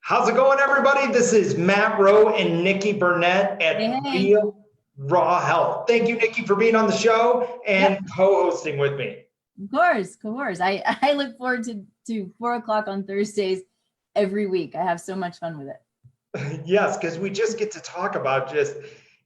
How's it going, everybody? This is Matt Rowe and Nikki Burnett at Hey. Real Raw Health. Thank you, Nikki, for being on the show and Yep, co-hosting with me. of course, of course. I look forward to 4 o'clock on Thursdays every week. I have so much fun with it. Yes, because we just get to talk about just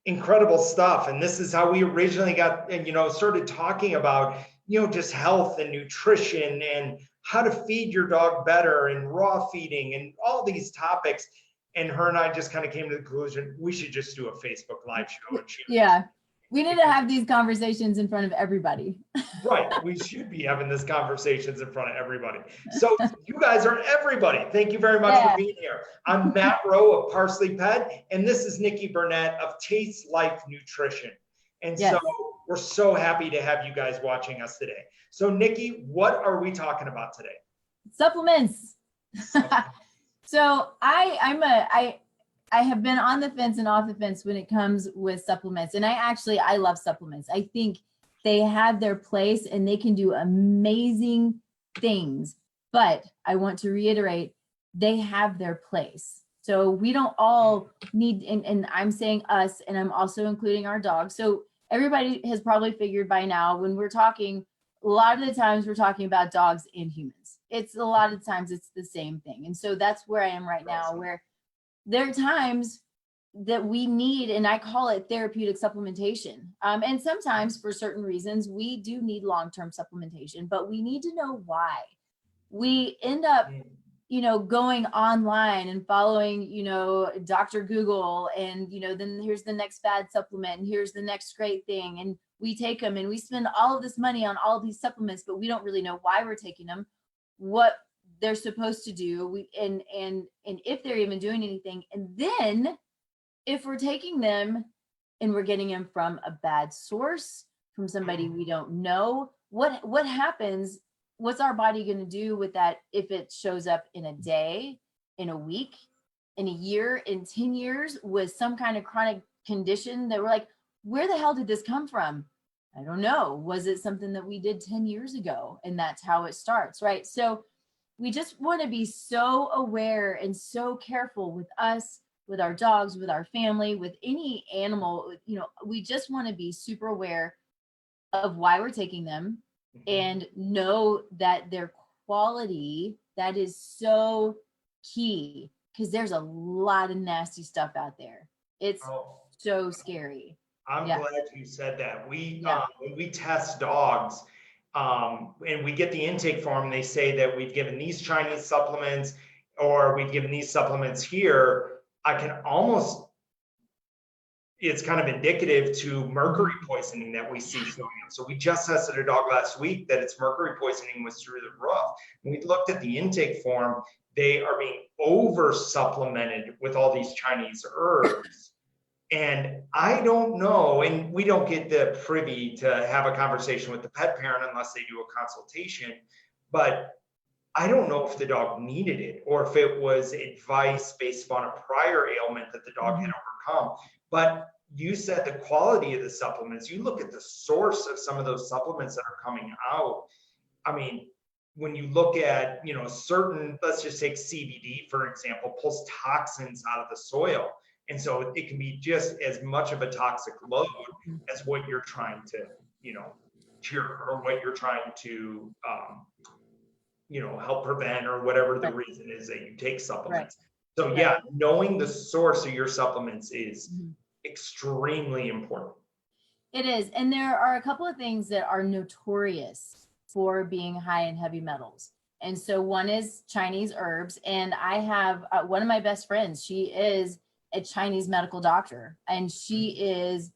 incredible stuff. And this is how we originally got, and started talking about, just health and nutrition and how to feed your dog better and raw feeding and all these topics. And her and I just kind of came to the conclusion we should just do a Facebook Live show and share. Yeah, we need to have these conversations in front of everybody. Right. We should be having these conversations in front of everybody. So you guys are everybody. Thank you very much for being here. I'm Matt Rowe of Parsley Pet, and this is Nikki Burnett of Taste Life Nutrition. And Yes. so we're so happy to have you guys watching us today. So Nikki, what are we talking about today? Supplements. So I have been on the fence and off the fence when it comes with supplements. And I love supplements. I think they have their place and they can do amazing things. But I want to reiterate, they have their place. So we don't all need, and I'm saying us, and I'm also including our dogs. So everybody has probably figured by now when we're talking, a lot of the times we're talking about dogs and humans. It's a lot of times it's the same thing. And so that's where I am right now, where there are times that we need, and I call it therapeutic supplementation. And sometimes for certain reasons, we do need long-term supplementation, but we need to know why. We end up, going online and following, Dr. Google and, then here's the next bad supplement and here's the next great thing. And we take them and we spend all of this money on all of these supplements, but we don't really know why we're taking them, what they're supposed to do, and if they're even doing anything. And then if we're taking them and we're getting them from a bad source, from somebody we don't know, what happens? What's our body going to do with that if it shows up in a day, in a week, in a year, in 10 years with some kind of chronic condition that we're like, where the hell did this come from? I don't know. Was it something that we did 10 years ago? And that's how it starts, right? So we just want to be so aware and so careful with us, with our dogs, with our family, with any animal. We just want to be super aware of why we're taking them and know that their quality, that is so key, because there's a lot of nasty stuff out there. It's so scary. I'm glad you said that. When we test dogs, and we get the intake form, they say that we've given these Chinese supplements or we've given these supplements here. It's kind of indicative to mercury poisoning that we see showing up. So we just tested a dog last week that its mercury poisoning was through the roof. When we looked at the intake form, they are being over supplemented with all these Chinese herbs. And I don't know, and we don't get the privy to have a conversation with the pet parent unless they do a consultation, but I don't know if the dog needed it or if it was advice based on a prior ailment that the dog had overcome. But you said the quality of the supplements, you look at the source of some of those supplements that are coming out. I mean, when you look at, certain, let's just take CBD, for example, pulls toxins out of the soil. And so it can be just as much of a toxic load as what you're trying to, cure or what you're trying to, help prevent or whatever the reason is that you take supplements. So yeah, knowing the source of your supplements is extremely important. It is. And there are a couple of things that are notorious for being high in heavy metals. And so one is Chinese herbs. And I have one of my best friends, she is a Chinese medical doctor, and she is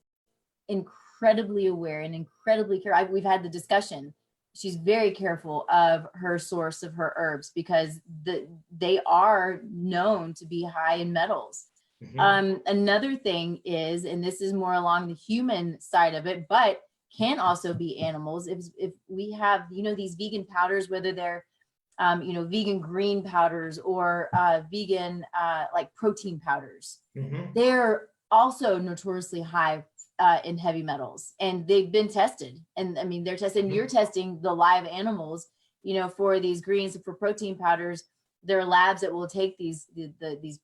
incredibly aware and incredibly careful. We've had the discussion. She's very careful of her source of her herbs because they are known to be high in metals. Another thing is, and this is more along the human side of it, but can also be animals. If we have, these vegan powders, whether they're vegan green powders or vegan like protein powders. They're also notoriously high in heavy metals, and they've been tested. And I mean, they're tested. You're testing the live animals, for these greens, for protein powders. there are labs that will take these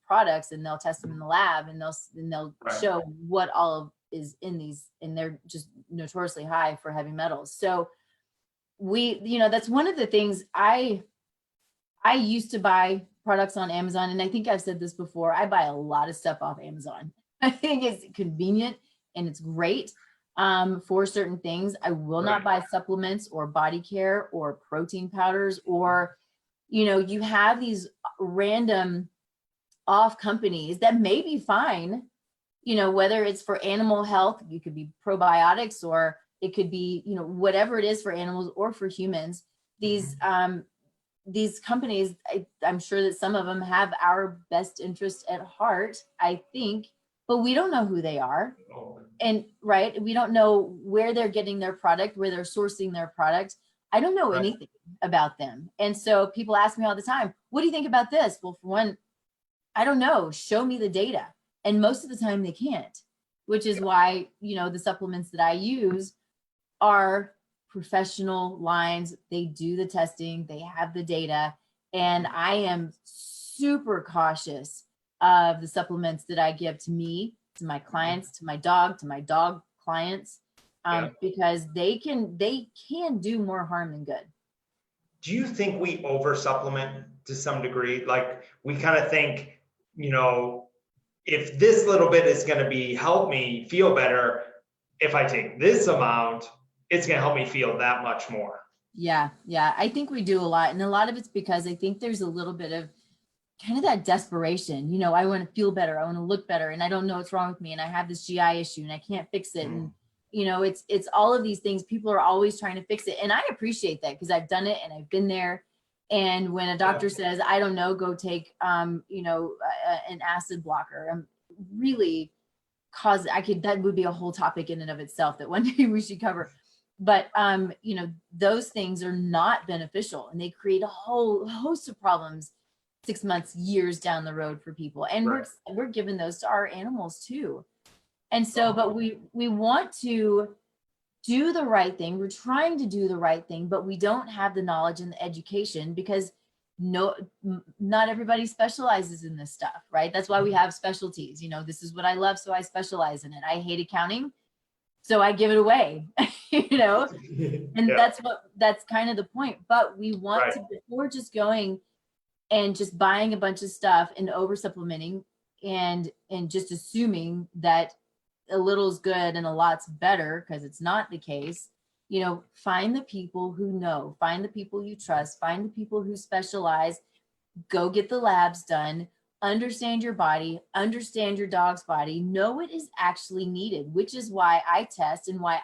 products and they'll test them in the lab, and they'll Right. show what all of is in these, and they're just notoriously high for heavy metals. So that's one of the things. I used to buy products on Amazon, and I think I've said this before, I buy a lot of stuff off Amazon. I think it's convenient and it's great for certain things. I will not buy supplements or body care or protein powders, or, you have these random off companies that may be fine, whether it's for animal health, you could be probiotics, or it could be, whatever it is for animals or for humans. These companies, I'm sure that some of them have our best interest at heart, I think, but we don't know who they are. And we don't know where they're getting their product, where they're sourcing their product. I don't know anything about them. And so people ask me all the time, what do you think about this? Well, for one, I don't know. Show me the data. And most of the time they can't, which is why, the supplements that I use are professional lines. They do the testing, they have the data, and I am super cautious of the supplements that I give to me, to my clients, to my dog clients, because they can do more harm than good. Do you think we over supplement to some degree? Like, we kind of think, if this little bit is going to help me feel better, if I take this amount, it's going to help me feel that much more. Yeah. I think we do a lot. And a lot of it's because I think there's a little bit of kind of that desperation. I want to feel better. I want to look better. And I don't know what's wrong with me. And I have this GI issue and I can't fix it. And, it's all of these things. People are always trying to fix it. And I appreciate that, because I've done it and I've been there. And when a doctor says, I don't know, go take, an acid blocker, really that would be a whole topic in and of itself that one day we should cover. But, those things are not beneficial, and they create a whole host of problems 6 months, years down the road for people. And we're giving those to our animals too. And so, but we want to do the right thing. We're trying to do the right thing, but we don't have the knowledge and the education, because not everybody specializes in this stuff, right? That's why we have specialties. This is what I love, so I specialize in it. I hate accounting, so I give it away, and that's kind of the point. But we want to, before just going and just buying a bunch of stuff and over supplementing and just assuming that a little is good and a lot's better, because it's not the case. Find the people who know, find the people you trust, find the people who specialize, go get the labs done, understand your body, understand your dog's body, know what is actually needed, which is why I test, and why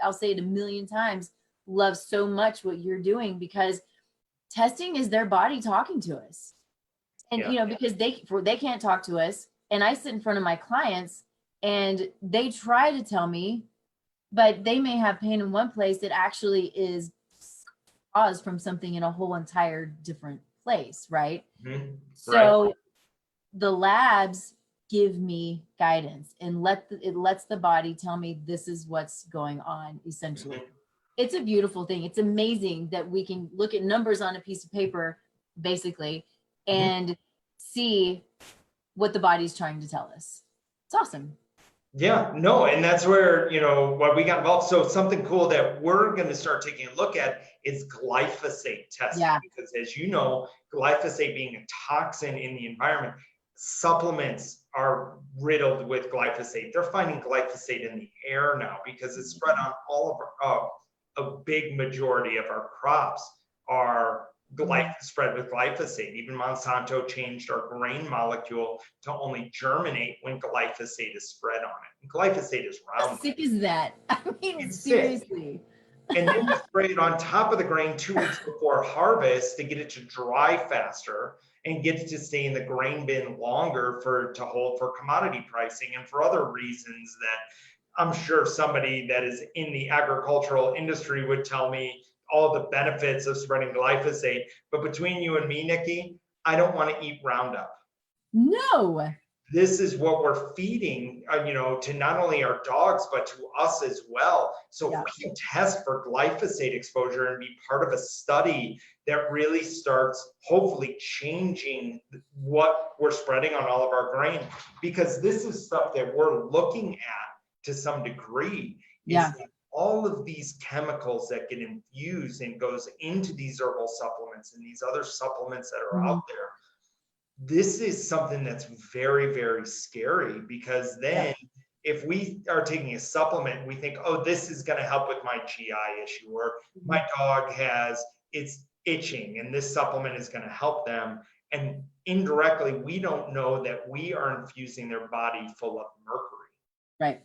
I'll say it a million times, love so much what you're doing, because testing is their body talking to us. And, because they can't talk to us. And I sit in front of my clients and they try to tell me, but they may have pain in one place that actually is caused from something in a whole entire different place, right? Mm-hmm. So the labs give me guidance and it lets the body tell me this is what's going on, essentially. Mm-hmm. It's a beautiful thing. It's amazing that we can look at numbers on a piece of paper, basically, and see what the body's trying to tell us. It's awesome. Yeah, no, and that's where, what we got involved. So something cool that we're going to start taking a look at is glyphosate testing. Yeah. Because as you know, glyphosate being a toxin in the environment, supplements are riddled with glyphosate. They're finding glyphosate in the air now because it's spread on all of a big majority of our crops are spread with glyphosate. Even Monsanto changed our grain molecule to only germinate when glyphosate is spread on it. And glyphosate is round. How sick is that? I mean, it's seriously. And then you spray it on top of the grain 2 weeks before harvest to get it to dry faster and get it to stay in the grain bin longer to hold for commodity pricing and for other reasons that I'm sure somebody that is in the agricultural industry would tell me all the benefits of spreading glyphosate. But between you and me, Nikki, I don't want to eat Roundup. No. This is what we're feeding, to not only our dogs, but to us as well. So if we can test for glyphosate exposure and be part of a study that really starts hopefully changing what we're spreading on all of our grain, because this is stuff that we're looking at to some degree. Yeah. All of these chemicals that get infused and goes into these herbal supplements and these other supplements that are out there. This is something that's very, very scary, because then if we are taking a supplement, we think, oh, this is going to help with my GI issue, or my dog it's itching and this supplement is going to help them. And indirectly, we don't know that we are infusing their body full of mercury. Right.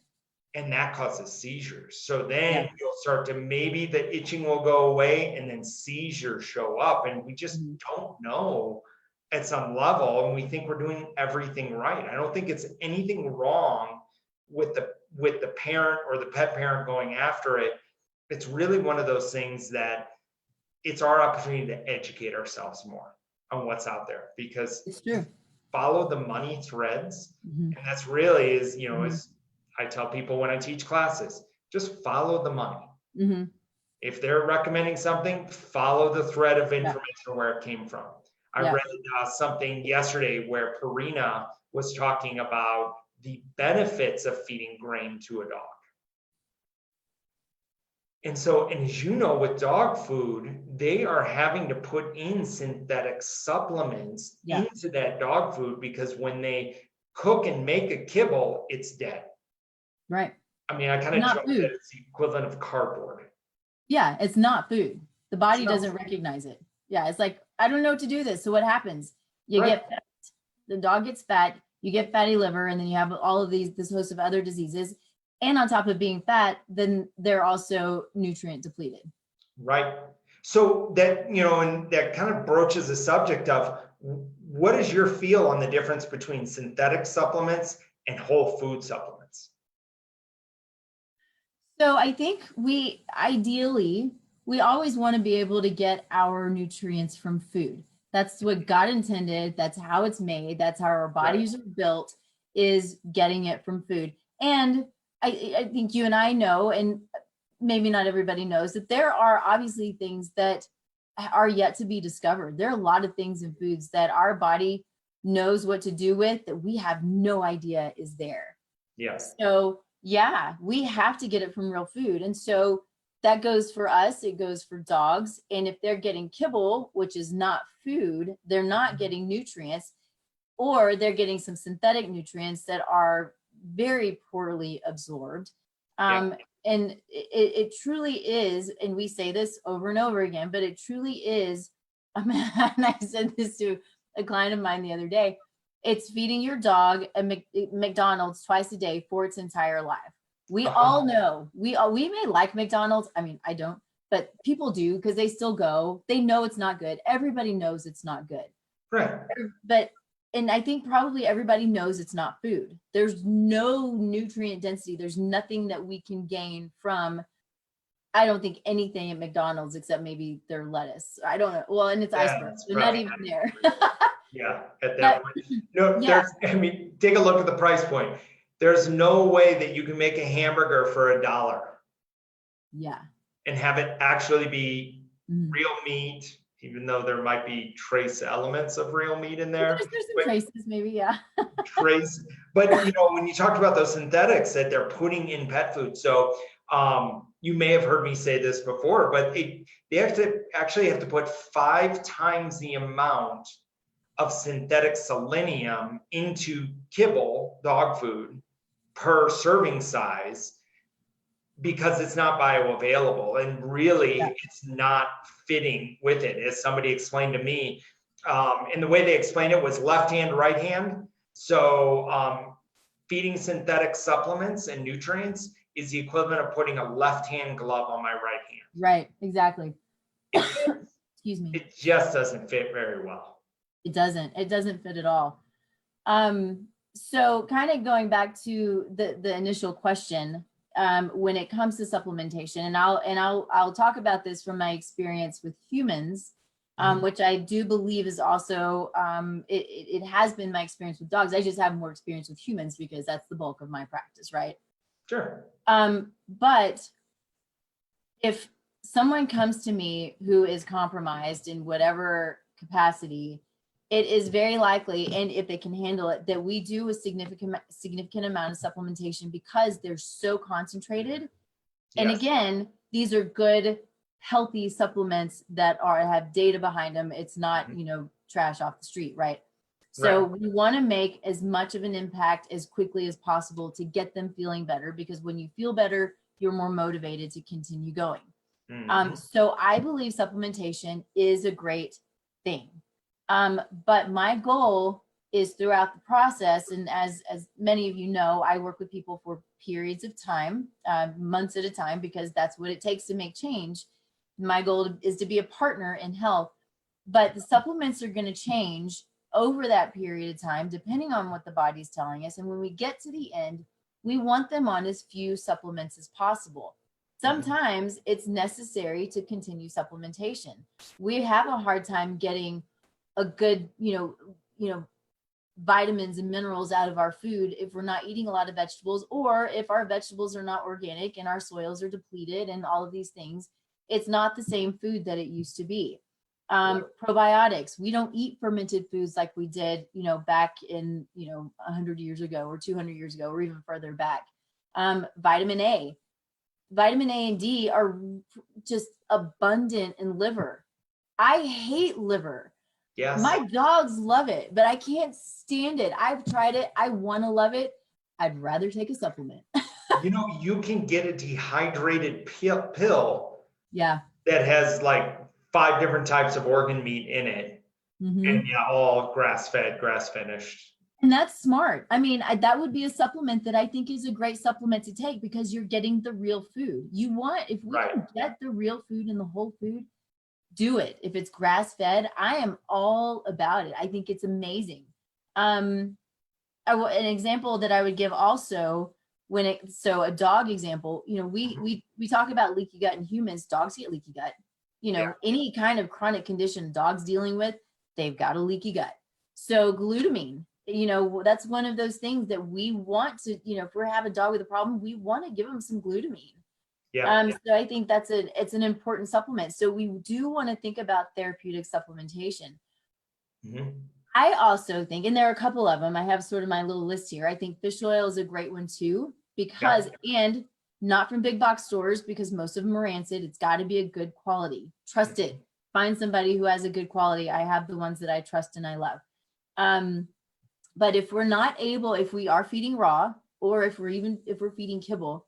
And that causes seizures. So then you'll start to, maybe the itching will go away and then seizures show up. And we just don't know at some level. And we think we're doing everything right. I don't think it's anything wrong with the parent or the pet parent going after it. It's really one of those things that it's our opportunity to educate ourselves more on what's out there, because It's true. Follow the money threads. And that's really is, is I tell people when I teach classes, just follow the money. If they're recommending something, follow the thread of information where it came from. I read something yesterday where Purina was talking about the benefits of feeding grain to a dog. And so, and as you know, with dog food, they are having to put in synthetic supplements into that dog food, because when they cook and make a kibble, it's dead. Right. I mean, I kind of joke that it's the equivalent of cardboard. Yeah, it's not food. The body doesn't recognize it. Yeah, it's like, I don't know what to do this. So what happens? You get fat. The dog gets fat, you get fatty liver, and then you have all of this host of other diseases. And on top of being fat, then they're also nutrient depleted. Right. So that, and that kind of broaches the subject of, what is your feel on the difference between synthetic supplements and whole food supplements? So I think we always want to be able to get our nutrients from food. That's what God intended. That's how it's made. That's how our bodies are built, is getting it from food. And I think you and I know, and maybe not everybody knows, that there are obviously things that are yet to be discovered. There are a lot of things in foods that our body knows what to do with that we have no idea is there. Yes. So yeah, we have to get it from real food. And so that goes for us, it goes for dogs. And if they're getting kibble, which is not food, they're not getting nutrients, or they're getting some synthetic nutrients that are very poorly absorbed. And it truly is, and we say this over and over again, but it truly is, and I said this to a client of mine the other day, it's feeding your dog a McDonald's twice a day for its entire life. We all know, we may like McDonald's. I mean, I don't, but people do, because they still go. They know it's not good. Everybody knows it's not good. Right. And I think probably everybody knows it's not food. There's no nutrient density. There's nothing that we can gain from, I don't think, anything at McDonald's except maybe their lettuce. I don't know. Well, and it's icebergs. They're not even there. At that point. No, I mean, take a look at the price point. There's no way that you can make a hamburger for $1. Yeah. And have it actually be real meat, even though there might be trace elements of real meat in there. There's some traces, maybe, trace. But when you talked about those synthetics that they're putting in pet food, so you may have heard me say this before, but they actually have to put 5 times the amount of synthetic selenium into kibble, dog food, per serving size, because it's not bioavailable, and really it's not fitting with it. As somebody explained to me, and the way they explained it was left hand, right hand. So feeding synthetic supplements and nutrients is the equivalent of putting a left hand glove on my right hand. Right, exactly. Excuse me. It just doesn't fit very well. It doesn't fit at all. So kind of going back to the initial question, when it comes to supplementation, and I'll talk about this from my experience with humans, which I do believe is also, it has been my experience with dogs. I just have more experience with humans because that's the bulk of my practice, right? Sure. But if someone comes to me who is compromised in whatever capacity, it is very likely, and if they can handle it, that we do a significant amount of supplementation because they're so concentrated. And Yes. again, these are good, healthy supplements that have data behind them. It's not, trash off the street, right? So we want to make as much of an impact as quickly as possible to get them feeling better, because when you feel better, you're more motivated to continue going. So I believe supplementation is a great thing. But my goal is throughout the process, and as many of you know, I work with people for periods of time, months at a time, because that's what it takes to make change. My goal is to be a partner in health, but the supplements are going to change over that period of time, depending on what the body's telling us. And when we get to the end, we want them on as few supplements as possible. Sometimes it's necessary to continue supplementation. We have a hard time getting a good, vitamins and minerals out of our food if we're not eating a lot of vegetables, or if our vegetables are not organic and our soils are depleted and all of these things. It's not the same food that it used to be. Probiotics, we don't eat fermented foods like we did, back in, 100 years ago or 200 years ago, or even further back. Vitamin A and D are just abundant in liver. I hate liver. Yes. My dogs love it, but I can't stand it. I've tried it. I want to love it. I'd rather take a supplement. You can get a dehydrated pill. Yeah. That has like 5 different types of organ meat in it. And all grass-fed, grass-finished. And that's smart. I mean, that would be a supplement that I think is a great supplement to take, because you're getting the real food. If we can get the real food and the whole food, do it. If it's grass-fed, I am all about it. I think it's amazing. An example that I would give also, a dog example, we talk about leaky gut in humans. Dogs get leaky gut. Any kind of chronic condition dogs dealing with, they've got a leaky gut. So glutamine, that's one of those things that we want to, if we have a dog with a problem, we want to give them some glutamine. So I think it's an important supplement. So we do want to think about therapeutic supplementation. I also think, and there are a couple of them, I have sort of my little list here. I think fish oil is a great one too, because, and not from big box stores, because most of them are rancid. It's got to be a good quality. Trust it. Find somebody who has a good quality. I have the ones that I trust and I love. But if we're not able, if we are feeding raw, or if we're feeding kibble,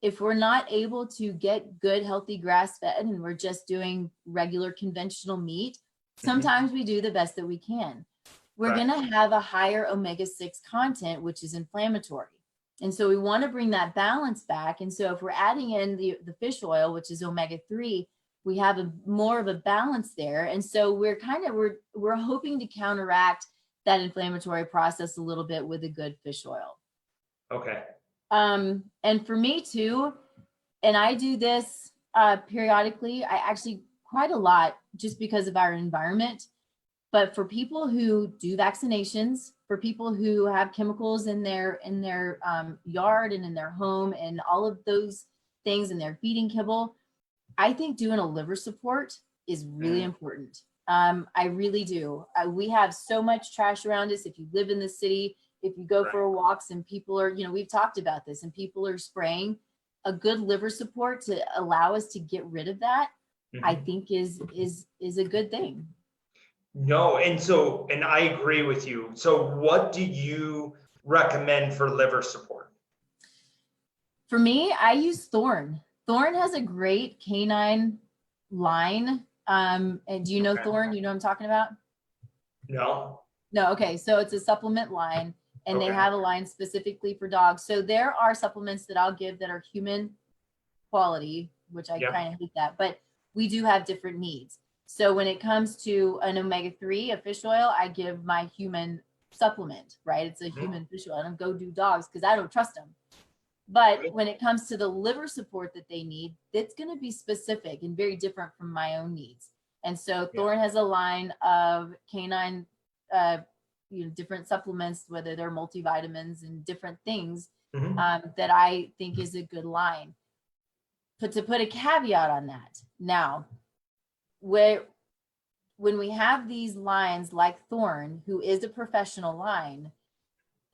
if we're not able to get good, healthy grass-fed, and we're just doing regular conventional meat, sometimes we do the best that we can. We're going to have a higher omega-6 content, which is inflammatory. And so we want to bring that balance back. And so if we're adding in the fish oil, which is omega-3, we have more of a balance there. And so we're hoping to counteract that inflammatory process a little bit with a good fish oil. Okay. And for me too, and I do this periodically, I actually quite a lot, just because of our environment. But for people who do vaccinations, for people who have chemicals in their yard and in their home and all of those things, and they're feeding kibble, I think doing a liver support is really important. I really do. We have so much trash around us. If you live in the city, if you go for walks and people are, we've talked about this, and people are spraying, a good liver support to allow us to get rid of that, I think is a good thing. No, and I agree with you. So what do you recommend for liver support? For me, I use Thorne. Thorne has a great canine line. And do you know Thorne? You know what I'm talking about? No. No, okay. So it's a supplement line, and they have a line specifically for dogs. So there are supplements that I'll give that are human quality, which I kind of hate that, but we do have different needs. So when it comes to an omega-3, a fish oil, I give my human supplement, right? It's a human fish oil. I don't go do dogs because I don't trust them. But when it comes to the liver support that they need, it's going to be specific and very different from my own needs. And so Thorne has a line of canine, different supplements, whether they're multivitamins and different things, that I think is a good line. to put a caveat on that. Now, when we have these lines like Thorn, who is a professional line,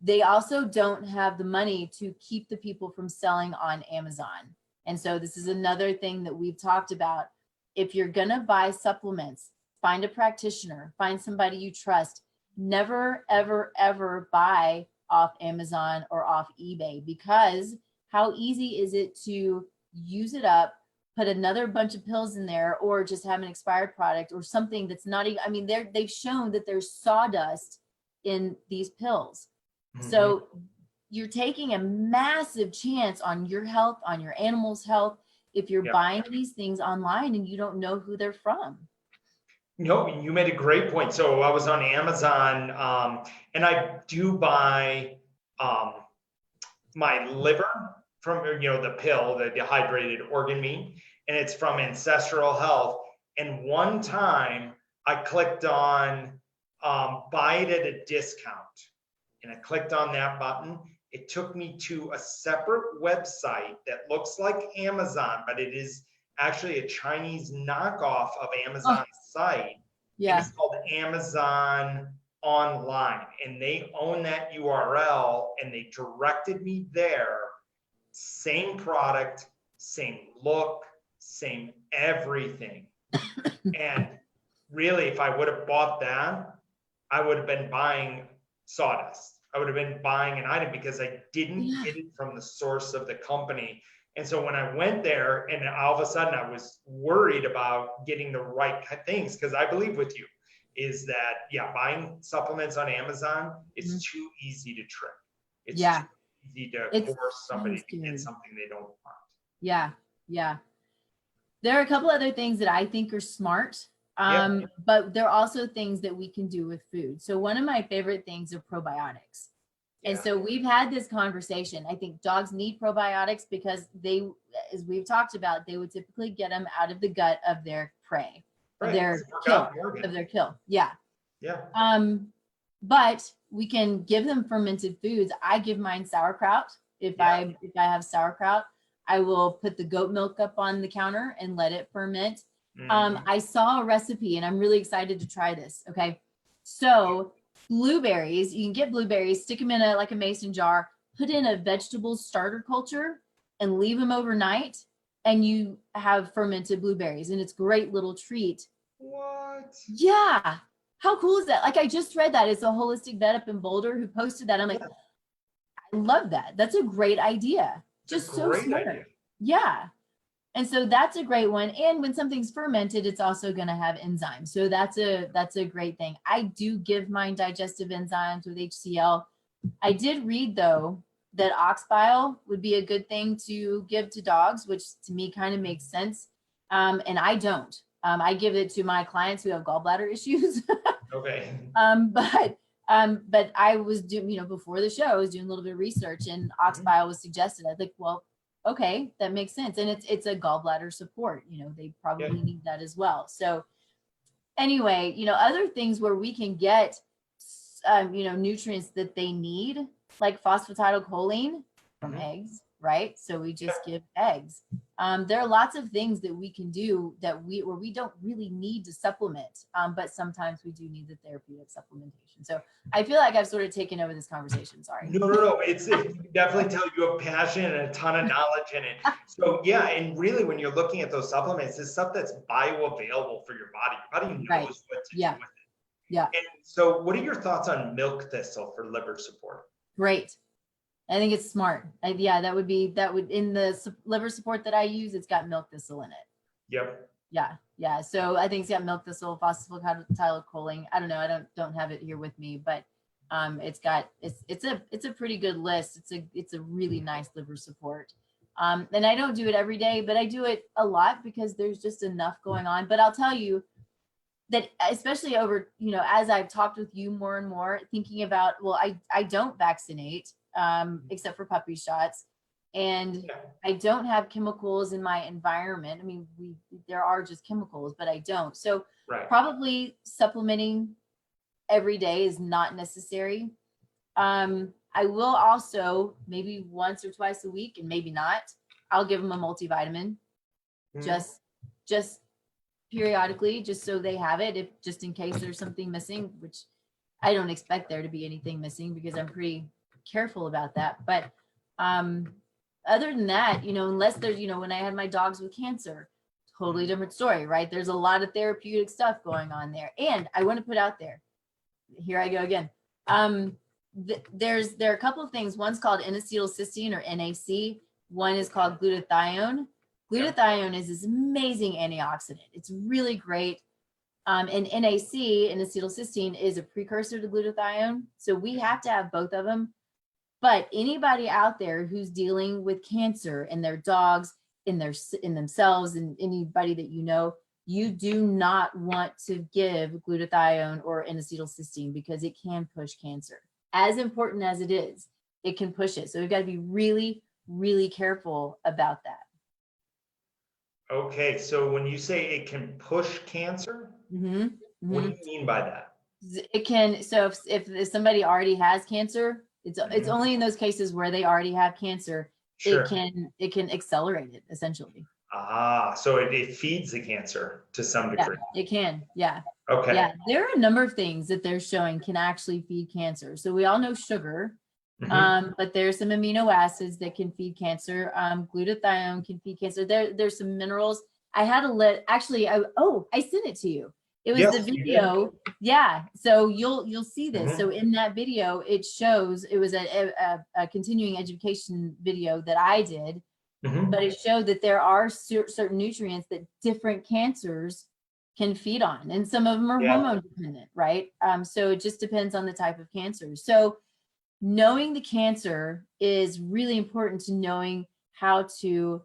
they also don't have the money to keep the people from selling on Amazon. And so this is another thing that we've talked about. If you're going to buy supplements, find a practitioner, find somebody you trust. Never, ever, ever buy off Amazon or off eBay, because how easy is it to use it up, put another bunch of pills in there, or just have an expired product or something that's not even, I mean, they've shown that there's sawdust in these pills. So you're taking a massive chance on your health, on your animal's health, if you're buying these things online and you don't know who they're from. No, you made a great point. So I was on Amazon, and I do buy my liver from, the pill, the dehydrated organ meat, and it's from Ancestral Health. And one time I clicked on buy it at a discount, and I clicked on that button. It took me to a separate website that looks like Amazon, but it is actually a Chinese knockoff of Amazon's site. Yeah. And it's called Amazon Online, and they own that URL, and they directed me there. Same product, same look, same everything. And really, if I would have bought that, I would have been buying sawdust. I would have been buying an item because I didn't get it from the source of the company. And so when I went there, and all of a sudden I was worried about getting the right things, because I believe with you is that, buying supplements on Amazon, it's too easy to trick. It's too easy to force somebody to get something they don't want. Yeah. There are a couple other things that I think are smart, but there are also things that we can do with food. So one of my favorite things are probiotics. And so we've had this conversation. I think dogs need probiotics because they, as we've talked about, they would typically get them out of the gut of their prey, of their kill. Yeah. But we can give them fermented foods. I give mine sauerkraut. If I have sauerkraut, I will put the goat milk up on the counter and let it ferment. I saw a recipe and I'm really excited to try this. Okay. So blueberries, you can get blueberries, stick them in a mason jar, put in a vegetable starter culture and leave them overnight, and you have fermented blueberries, and it's a great little treat. What? Yeah. How cool is that? Like, I just read that. It's a holistic vet up in Boulder who posted that. I'm like, I love that. That's a great idea. Just so smart. Idea. Yeah. And so that's a great one. And when something's fermented, it's also going to have enzymes. So that's a great thing. I do give mine digestive enzymes with HCl. I did read, though, that ox bile would be a good thing to give to dogs, which to me kind of makes sense. And I don't. I give it to my clients who have gallbladder issues. Okay. But I was doing, before the show, I was doing a little bit of research, and ox bile was suggested. I was like, well, okay, that makes sense. And it's a gallbladder support, they probably need that as well. So anyway, other things where we can get, nutrients that they need, like phosphatidylcholine from eggs, right? So we just give eggs. There are lots of things that we can do where we don't really need to supplement, but sometimes we do need the therapeutic supplementation. So I feel like I've sort of taken over this conversation. Sorry. No. It definitely tells you a passion and a ton of knowledge in it. So and really when you're looking at those supplements, it's stuff that's bioavailable for your body. Your body knows what to do with it. Yeah. And so what are your thoughts on milk thistle for liver support? Great. I think it's smart. That would in the liver support that I use, it's got milk thistle in it. Yep. Yeah. So I think it's got milk thistle, phosphatidylcholine. I don't know. I don't have it here with me, but it's a pretty good list. It's a really nice liver support. And I don't do it every day, but I do it a lot because there's just enough going on. But I'll tell you that, especially over, as I've talked with you more and more, thinking about, well, I don't vaccinate, except for puppy shots. And I don't have chemicals in my environment. I mean, there are just chemicals, but I don't. So probably supplementing every day is not necessary. I will also, maybe once or twice a week, and maybe not, I'll give them a multivitamin. just periodically, just so they have it, if just in case there's something missing, which I don't expect there to be anything missing because I'm pretty careful about that. But other than that, unless there's, when I had my dogs with cancer, totally different story, right? There's a lot of therapeutic stuff going on there. And I want to put out there, here I go again. There are a couple of things. One's called N-acetylcysteine or NAC. One is called glutathione. Glutathione is this amazing antioxidant. It's really great. And NAC, N-acetylcysteine, is a precursor to glutathione. So we have to have both of them. But anybody out there who's dealing with cancer in their dogs, in themselves, and anybody that you do not want to give glutathione or N-acetylcysteine because it can push cancer. As important as it is, it can push it. So we've got to be really, really careful about that. Okay, so when you say it can push cancer, what do you mean by that? It can. So if somebody already has cancer, it's only in those cases where they already have cancer. Sure. It can accelerate it essentially. So it feeds the cancer to some degree. Yeah, it can. Yeah. Okay. Yeah, there are a number of things that they're showing can actually feed cancer. So we all know sugar, but there's some amino acids that can feed cancer. Glutathione can feed cancer. There's some minerals. I had I sent it to you. It was the video. Yeah. So you'll see this. So in that video, it shows, it was a continuing education video that I did, but it showed that there are certain nutrients that different cancers can feed on, and some of them are hormone dependent, right? So it just depends on the type of cancer. So knowing the cancer is really important to knowing how to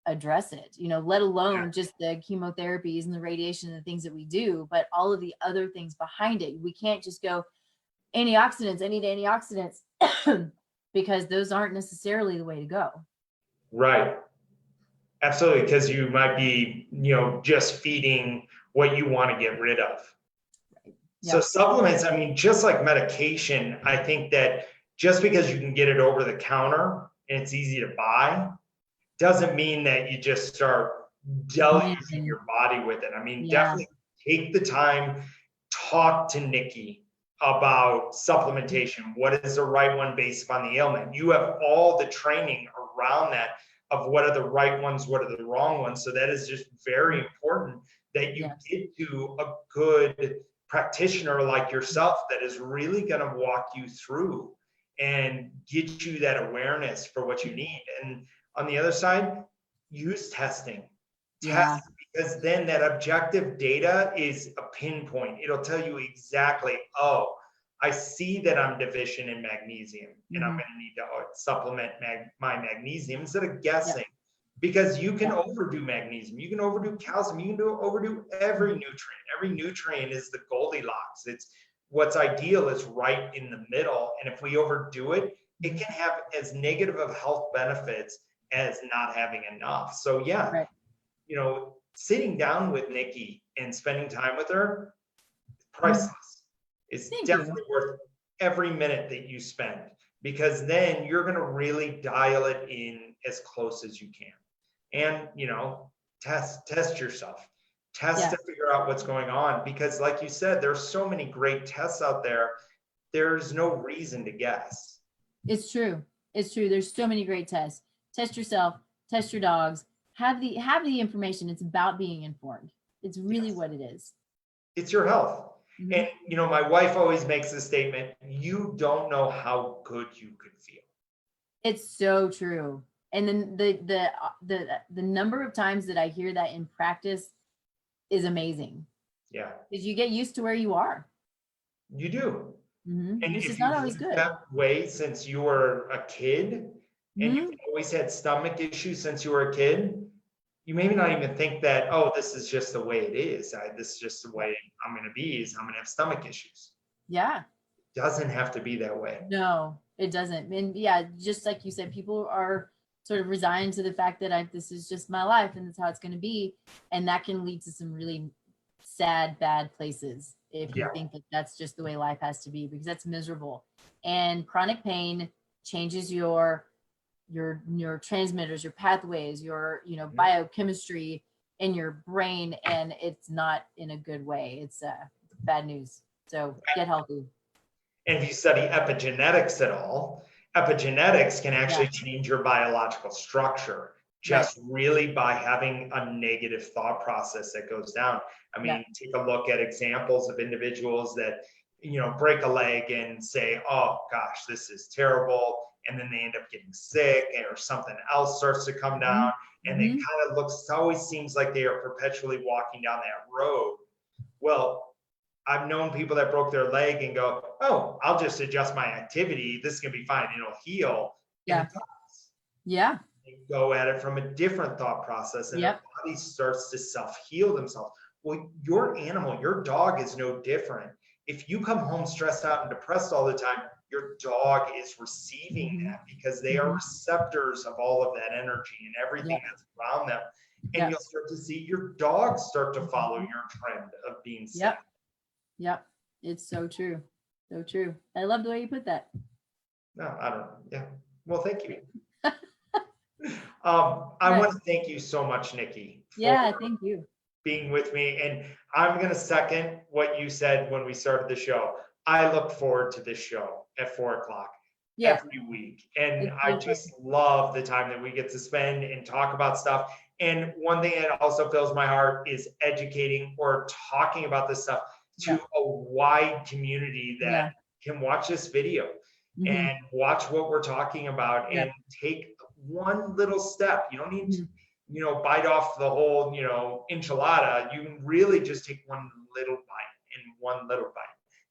address it, let alone just the chemotherapies and the radiation and the things that we do, but all of the other things behind it. We can't just go antioxidants, I need antioxidants, because those aren't necessarily the way to go. Right. Absolutely. Because you might be, just feeding what you want to get rid of. Right. So supplements, just like medication, I think that just because you can get it over the counter and it's easy to buy, doesn't mean that you just start deluging your body with it. Definitely take the time, talk to Nikki about supplementation. What is the right one based upon the ailment? You have all the training around that of what are the right ones, what are the wrong ones. So that is just very important that you get to a good practitioner like yourself that is really going to walk you through and get you that awareness for what you need. And on the other side, use testing. Test, because then that objective data is a pinpoint. It'll tell you exactly, I see that I'm deficient in magnesium and I'm going to need to supplement my magnesium instead of guessing. Because you can overdo magnesium, you can overdo calcium, you can overdo every nutrient. Every nutrient is the Goldilocks. It's what's ideal is right in the middle. And if we overdo it, it can have as negative of health benefits as not having enough. So sitting down with Nikki and spending time with her, priceless. It's definitely worth every minute that you spend, because then you're going to really dial it in as close as you can. And, test yourself, to figure out what's going on. Because like you said, there's so many great tests out there. There's no reason to guess. It's true. There's so many great tests. Test yourself, test your dogs, have the information. It's about being informed. It's really what it is. It's your health. And, my wife always makes the statement, you don't know how good you could feel. It's so true. And then the number of times that I hear that in practice is amazing. Yeah. Because you get used to where you are. You do. And this if is not always good. That way since you were a kid, and you've always had stomach issues since you were a kid, you maybe not even think that, this is just the way it is. This is just the way I'm going to be, is I'm going to have stomach issues. Yeah. It doesn't have to be that way. No, it doesn't. And just like you said, people are sort of resigned to the fact that this is just my life and that's how it's going to be. And that can lead to some really sad, bad places if you think that that's just the way life has to be, because that's miserable. And chronic pain changes your neurotransmitters, your pathways, your biochemistry. in your brain, and it's not in a good way. It's bad news. So get healthy. And if you study epigenetics at all, epigenetics can actually change your biological structure just really by having a negative thought process that goes down. I mean, take a look at examples of individuals that, you know, break a leg and say, oh gosh, this is terrible. And then they end up getting sick, or something else starts to come down. And it kind of looks, it always seems like they are perpetually walking down that road. Well, I've known people that broke their leg and go, oh, I'll just adjust my activity. This is going to be fine. It'll heal. Yeah. Yeah. They go at it from a different thought process, and their body starts to self-heal themselves. Well, your animal, your dog is no different. If you come home stressed out and depressed all the time, your dog is receiving that, because they are receptors of all of that energy and everything that's around them. And you'll start to see your dog start to follow your trend of being sad. Yep. It's so true. So true. I love the way you put that. No, I don't. Yeah. Well, thank you. I want to thank you so much, Nikki. Thank you. Being with me. And I'm going to second what you said when we started the show. I look forward to this show at 4 o'clock every week. And I just love the time that we get to spend and talk about stuff. And one thing that also fills my heart is educating or talking about this stuff to a wide community that can watch this video and watch what we're talking about and take one little step. You don't need to, you know, bite off the whole, you know, enchilada. You can really just take one little bite and one little bite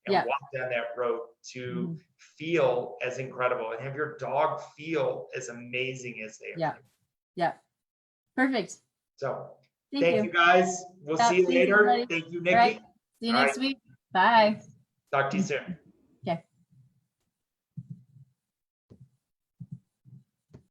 and walk down that road to feel as incredible and have your dog feel as amazing as they are. Yeah. Perfect. So thank you guys. We'll see you later. Thank you, Nikki. Right. See you next week. Bye. Talk to you soon.